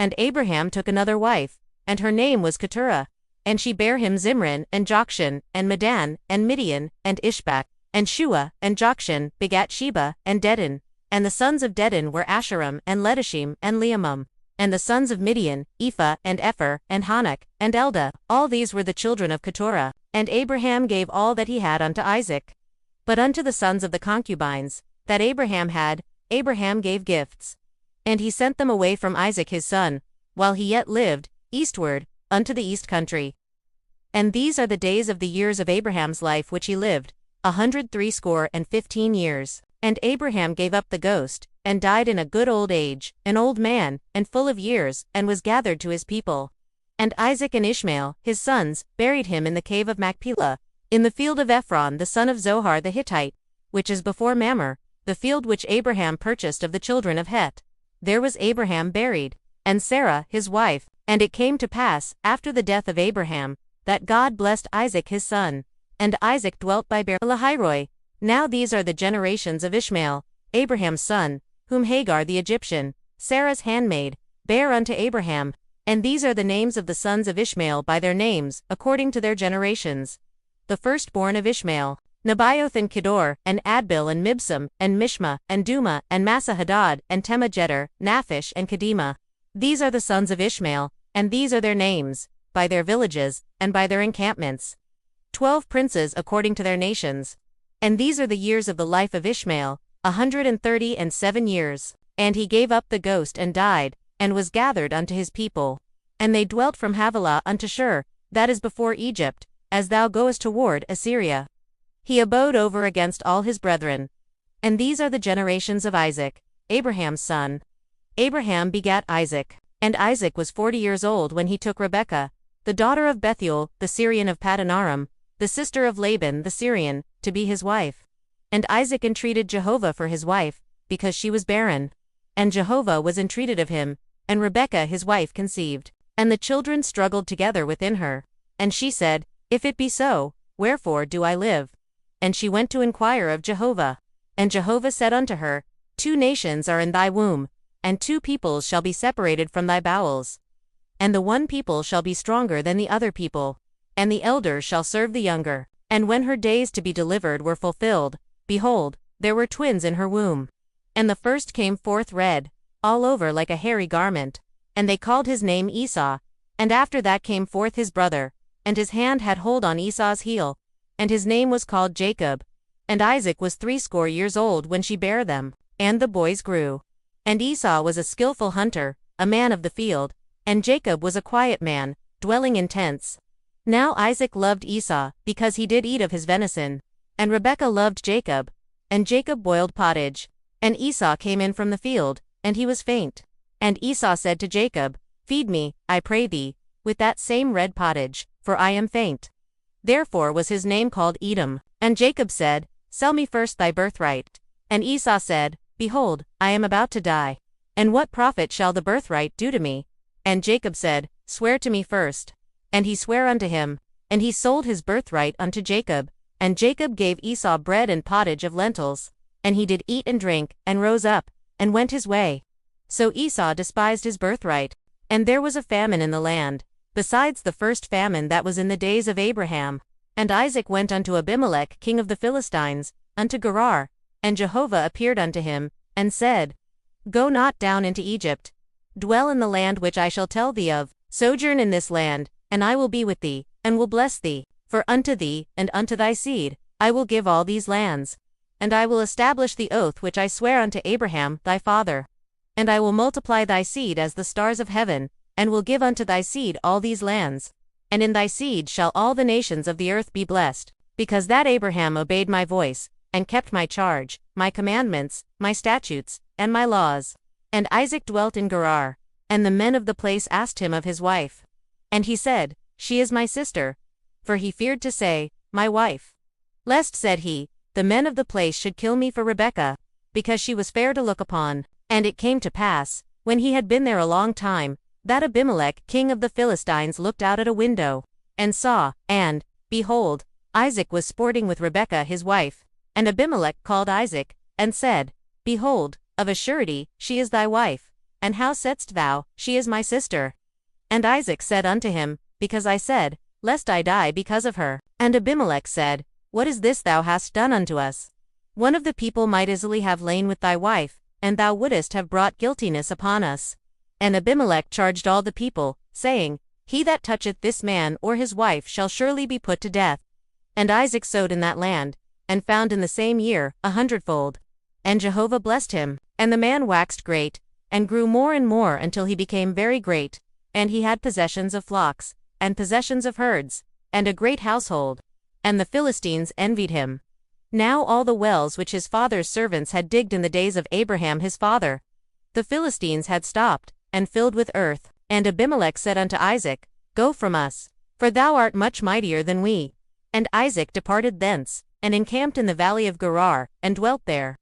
And Abraham took another wife, and her name was Keturah. And she bare him Zimran, and Jokshan, and Medan, and Midian, and Ishbak, and Shua, and Jokshan begat Sheba, and Dedan. And the sons of Dedan were Asherim, and Letishim, and Leamum. And the sons of Midian, Ephah, and Epher, and Hanok, and Eldah. All these were the children of Keturah. And Abraham gave all that he had unto Isaac. But unto the sons of the concubines that Abraham had, Abraham gave gifts. And he sent them away from Isaac his son, while he yet lived, eastward, unto the east country. And these are the days of the years of Abraham's life which he lived, 160 years. And Abraham gave up the ghost, and died in a good old age, an old man, and full of years, and was gathered to his people. And Isaac and Ishmael, his sons, buried him in the cave of Machpelah, in the field of Ephron the son of Zohar the Hittite, which is before Mamre, the field which Abraham purchased of the children of Het. There was Abraham buried, and Sarah his wife. And it came to pass, after the death of Abraham, that God blessed Isaac his son. And Isaac dwelt by Beer-lahai-roi. Now these are the generations of Ishmael, Abraham's son, whom Hagar the Egyptian, Sarah's handmaid, bare unto Abraham. And these are the names of the sons of Ishmael by their names, according to their generations. The firstborn of Ishmael, Nebaioth and Kedor, and Adbil and Mibsam, and Mishma, and Duma, and Massa-Hadad, and Tema-Jeter, Naphish and Kedema. These are the sons of Ishmael, and these are their names, by their villages, and by their encampments. 12 princes according to their nations. And these are the years of the life of Ishmael, 137 years. And he gave up the ghost and died, and was gathered unto his people. And they dwelt from Havilah unto Shur, that is before Egypt, as thou goest toward Assyria. He abode over against all his brethren. And these are the generations of Isaac, Abraham's son. Abraham begat Isaac. And Isaac was 40 years old when he took Rebekah, the daughter of Bethuel, the Syrian of Paddan-aram, the sister of Laban the Syrian, to be his wife. And Isaac entreated Jehovah for his wife, because she was barren. And Jehovah was entreated of him, and Rebekah his wife conceived. And the children struggled together within her. And she said, If it be so, wherefore do I live? And she went to inquire of Jehovah. And Jehovah said unto her, 2 nations are in thy womb, and 2 peoples shall be separated from thy bowels. And the one people shall be stronger than the other people, and the elder shall serve the younger. And when her days to be delivered were fulfilled, behold, there were twins in her womb. And the first came forth red, all over like a hairy garment, and they called his name Esau. And after that came forth his brother, and his hand had hold on Esau's heel, and his name was called Jacob. And Isaac was 80 years old when she bare them, and the boys grew. And Esau was a skillful hunter, a man of the field, and Jacob was a quiet man, dwelling in tents. Now Isaac loved Esau, because he did eat of his venison. And Rebekah loved Jacob, and Jacob boiled pottage. And Esau came in from the field, and he was faint. And Esau said to Jacob, Feed me, I pray thee, with that same red pottage, for I am faint. Therefore was his name called Edom. And Jacob said, Sell me first thy birthright. And Esau said, Behold, I am about to die. And what profit shall the birthright do to me? And Jacob said, Swear to me first. And he sware unto him, and he sold his birthright unto Jacob. And Jacob gave Esau bread and pottage of lentils. And he did eat and drink, and rose up, and went his way. So Esau despised his birthright. And there was a famine in the land, besides the first famine that was in the days of Abraham. And Isaac went unto Abimelech king of the Philistines, unto Gerar. And Jehovah appeared unto him, and said, Go not down into Egypt. Dwell in the land which I shall tell thee of, sojourn in this land, and I will be with thee, and will bless thee. For unto thee, and unto thy seed, I will give all these lands. And I will establish the oath which I swear unto Abraham thy father. And I will multiply thy seed as the stars of heaven, and will give unto thy seed all these lands. And in thy seed shall all the nations of the earth be blessed, because that Abraham obeyed my voice, and kept my charge, my commandments, my statutes, and my laws. And Isaac dwelt in Gerar. And the men of the place asked him of his wife. And he said, She is my sister. For he feared to say, My wife. Lest, said he, the men of the place should kill me for Rebekah, because she was fair to look upon. And it came to pass, when he had been there a long time, that Abimelech king of the Philistines looked out at a window, and saw, and, behold, Isaac was sporting with Rebekah his wife. And Abimelech called Isaac, and said, Behold, of a surety, she is thy wife. And how saidst thou, She is my sister? And Isaac said unto him, Because I said, Lest I die because of her. And Abimelech said, What is this thou hast done unto us? One of the people might easily have lain with thy wife, and thou wouldest have brought guiltiness upon us. And Abimelech charged all the people, saying, He that toucheth this man or his wife shall surely be put to death. And Isaac sowed in that land, and found in the same year 100-fold. And Jehovah blessed him. And the man waxed great, and grew more and more until he became very great, and he had possessions of flocks, and possessions of herds, and a great household. And the Philistines envied him. Now all the wells which his father's servants had digged in the days of Abraham his father, the Philistines had stopped, and filled with earth. And Abimelech said unto Isaac, Go from us, for thou art much mightier than we. And Isaac departed thence, and encamped in the valley of Gerar, and dwelt there.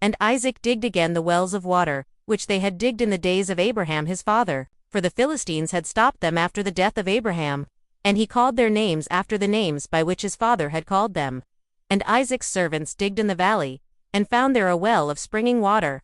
And Isaac digged again the wells of water, which they had digged in the days of Abraham his father, for the Philistines had stopped them after the death of Abraham. And he called their names after the names by which his father had called them. And Isaac's servants digged in the valley, and found there a well of springing water.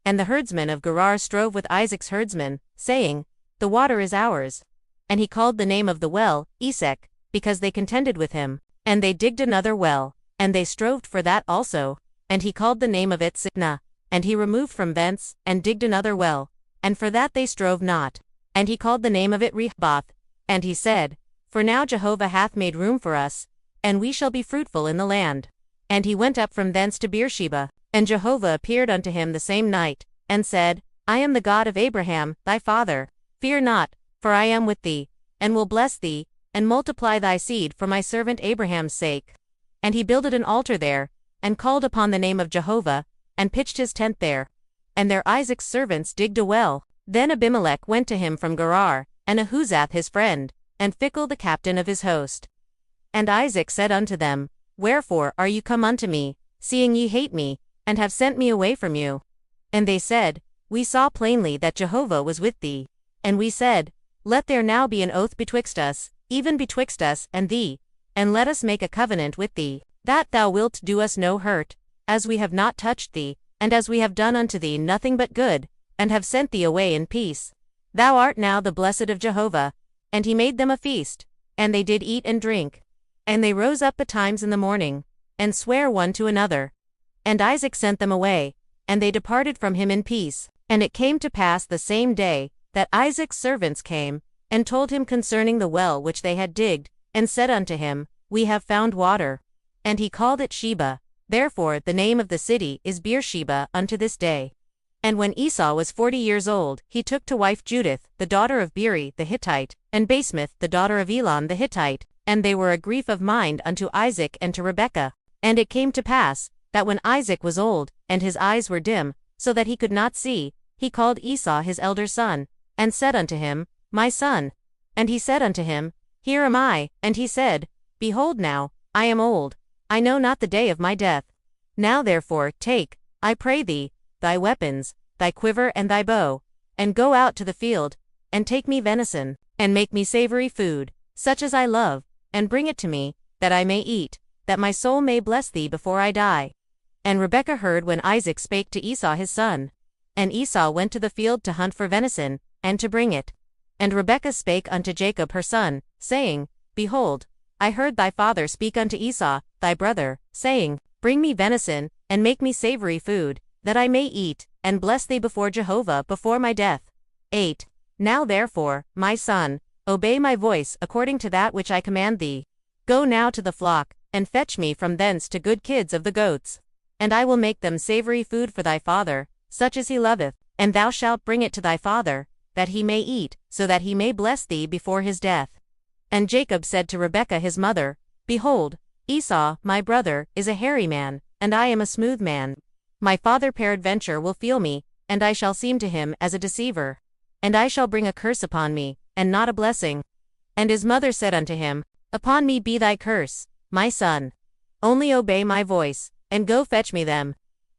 And the herdsmen of Gerar strove with Isaac's herdsmen, saying, The water is ours. And he called the name of the well, Esek, because they contended with him. And they digged another well, and they strove for that also. And he called the name of it Sitnah. And he removed from thence, and digged another well, and for that they strove not. And he called the name of it Rehoboth. And he said, For now Jehovah hath made room for us, and we shall be fruitful in the land. And he went up from thence to Beersheba. And Jehovah appeared unto him the same night, and said, I am the God of Abraham, thy father. Fear not, for I am with thee, and will bless thee, and multiply thy seed for my servant Abraham's sake. And he builded an altar there, and called upon the name of Jehovah, and pitched his tent there. And there Isaac's servants digged a well. Then Abimelech went to him from Gerar, and Ahuzath his friend, and Phicol the captain of his host. And Isaac said unto them, Wherefore are you come unto me, seeing ye hate me, and have sent me away from you? And they said, We saw plainly that Jehovah was with thee. And we said, Let there now be an oath betwixt us, even betwixt us and thee, and let us make a covenant with thee, that thou wilt do us no hurt, as we have not touched thee, and as we have done unto thee nothing but good, and have sent thee away in peace. Thou art now the blessed of Jehovah. And he made them a feast, and they did eat and drink. And they rose up betimes in the morning, and sware one to another. And Isaac sent them away, and they departed from him in peace. And it came to pass the same day, that Isaac's servants came, and told him concerning the well which they had digged, and said unto him, We have found water. And he called it Sheba. Therefore the name of the city is Beersheba unto this day. And when Esau was 40 years old, he took to wife Judith, the daughter of Beeri the Hittite, and Basemath the daughter of Elon the Hittite, and they were a grief of mind unto Isaac and to Rebekah. And it came to pass, that when Isaac was old, and his eyes were dim, so that he could not see, he called Esau his elder son, and said unto him, My son. And he said unto him, Here am I. And he said, Behold now, I am old, I know not the day of my death. Now therefore take, I pray thee, thy weapons, thy quiver and thy bow, and go out to the field, and take me venison, and make me savory food, such as I love, and bring it to me, that I may eat, that my soul may bless thee before I die. And Rebekah heard when Isaac spake to Esau his son. And Esau went to the field to hunt for venison, and to bring it. And Rebekah spake unto Jacob her son, saying, Behold, I heard thy father speak unto Esau, thy brother, saying, Bring me venison, and make me savory food, that I may eat, and bless thee before Jehovah before my death. 8. Now therefore, my son, obey my voice according to that which I command thee. Go now to the flock, and fetch me from thence to good kids of the goats. And I will make them savory food for thy father, such as he loveth, and thou shalt bring it to thy father, that he may eat, so that he may bless thee before his death. And Jacob said to Rebekah his mother, Behold, Esau, my brother, is a hairy man, and I am a smooth man. My father peradventure will feel me, and I shall seem to him as a deceiver. And I shall bring a curse upon me, and not a blessing. And his mother said unto him, Upon me be thy curse, my son. Only obey my voice, and go fetch me them.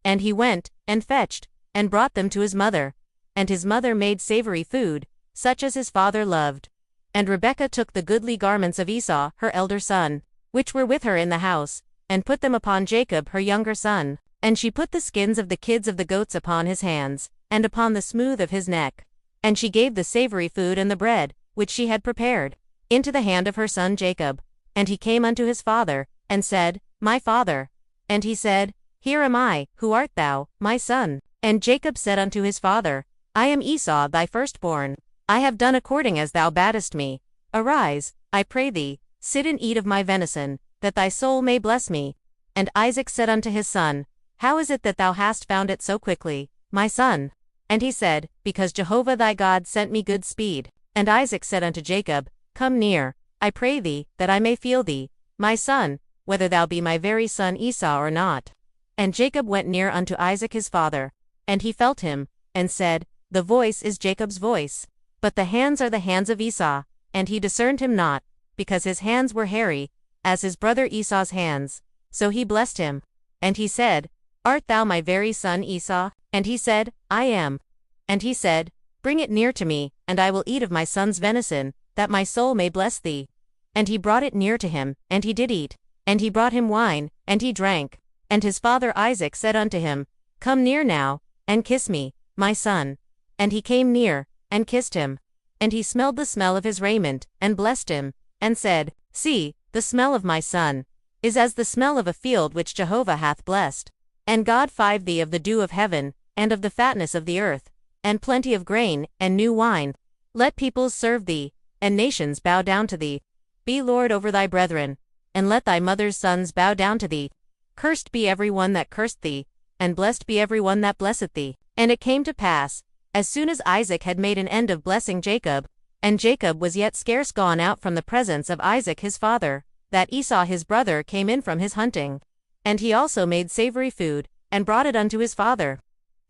And he went, and fetched, and brought them to his mother. And his mother made savory food, such as his father loved. And Rebekah took the goodly garments of Esau, her elder son, which were with her in the house, and put them upon Jacob her younger son. And she put the skins of the kids of the goats upon his hands, and upon the smooth of his neck. And she gave the savory food and the bread, which she had prepared, into the hand of her son Jacob. And he came unto his father, and said, My father. And he said, Here am I, who art thou, my son? And Jacob said unto his father, I am Esau thy firstborn. I have done according as thou badest me. Arise, I pray thee, sit and eat of my venison, that thy soul may bless me. And Isaac said unto his son, How is it that thou hast found it so quickly, my son? And he said, Because Jehovah thy God sent me good speed. And Isaac said unto Jacob, Come near, I pray thee, that I may feel thee, my son, whether thou be my very son Esau or not. And Jacob went near unto Isaac his father, and he felt him, and said, The voice is Jacob's voice, but the hands are the hands of Esau. And he discerned him not, because his hands were hairy, as his brother Esau's hands. So he blessed him. And he said, Art thou my very son Esau? And he said, I am. And he said, Bring it near to me, and I will eat of my son's venison, that my soul may bless thee. And he brought it near to him, and he did eat. And he brought him wine, and he drank. And his father Isaac said unto him, Come near now, and kiss me, my son. And he came near, and kissed him. And he smelled the smell of his raiment, and blessed him, and said, See, the smell of my son is as the smell of a field which Jehovah hath blessed. And God five thee of the dew of heaven, and of the fatness of the earth, and plenty of grain, and new wine. Let peoples serve thee, and nations bow down to thee. Be Lord over thy brethren, and let thy mother's sons bow down to thee. Cursed be every one that cursed thee, and blessed be every one that blesseth thee. And it came to pass, as soon as Isaac had made an end of blessing Jacob, and Jacob was yet scarce gone out from the presence of Isaac his father, that Esau his brother came in from his hunting. And he also made savory food, and brought it unto his father.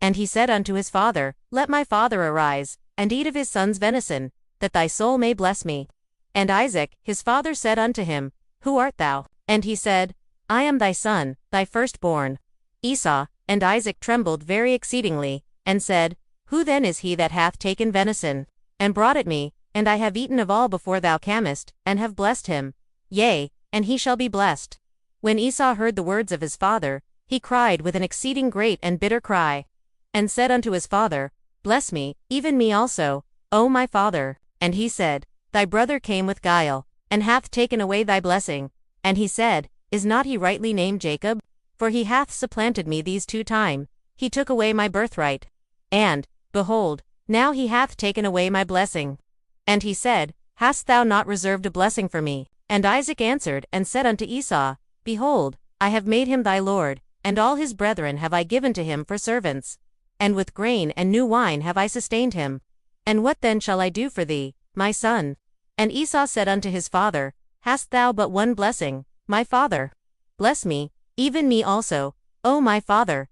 And he said unto his father, Let my father arise, and eat of his son's venison, that thy soul may bless me. And Isaac his father said unto him, Who art thou? And he said, I am thy son, thy firstborn, Esau. And Isaac trembled very exceedingly, and said, Who then is he that hath taken venison, and brought it me, and I have eaten of all before thou camest, and have blessed him? Yea, and he shall be blessed. When Esau heard the words of his father, he cried with an exceeding great and bitter cry, and said unto his father, Bless me, even me also, O my father. And he said, Thy brother came with guile, and hath taken away thy blessing. And he said, Is not he rightly named Jacob? For he hath supplanted me these 2 times. He took away my birthright. And, behold, now he hath taken away my blessing. And he said, Hast thou not reserved a blessing for me? And Isaac answered and said unto Esau, Behold, I have made him thy lord, and all his brethren have I given to him for servants. And with grain and new wine have I sustained him. And what then shall I do for thee, my son? And Esau said unto his father, Hast thou but one blessing, my father? Bless me, even me also, O my father.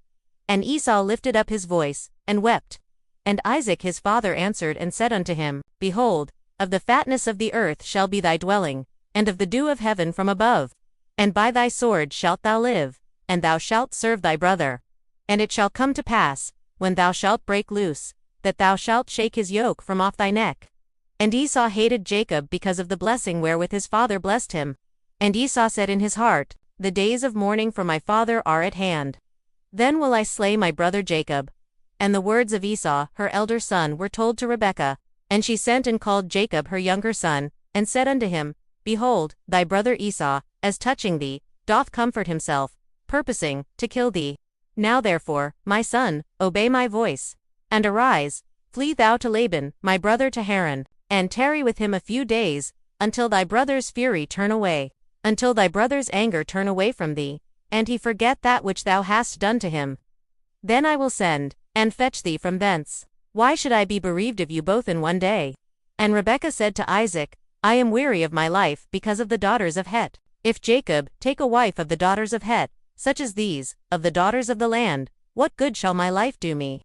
And Esau lifted up his voice, and wept. And Isaac his father answered and said unto him, Behold, of the fatness of the earth shall be thy dwelling, and of the dew of heaven from above. And by thy sword shalt thou live, and thou shalt serve thy brother. And it shall come to pass, when thou shalt break loose, that thou shalt shake his yoke from off thy neck. And Esau hated Jacob because of the blessing wherewith his father blessed him. And Esau said in his heart, The days of mourning for my father are at hand. Then will I slay my brother Jacob. And the words of Esau, her elder son, were told to Rebekah. And she sent and called Jacob her younger son, and said unto him, Behold, thy brother Esau, as touching thee, doth comfort himself, purposing to kill thee. Now therefore, my son, obey my voice. And arise, flee thou to Laban, my brother to Haran, and tarry with him a few days, until thy brother's fury turn away, until thy brother's anger turn away from thee, and he forget that which thou hast done to him. Then I will send, and fetch thee from thence. Why should I be bereaved of you both in one day? And Rebekah said to Isaac, I am weary of my life because of the daughters of Het. If Jacob take a wife of the daughters of Het, such as these, of the daughters of the land, what good shall my life do me?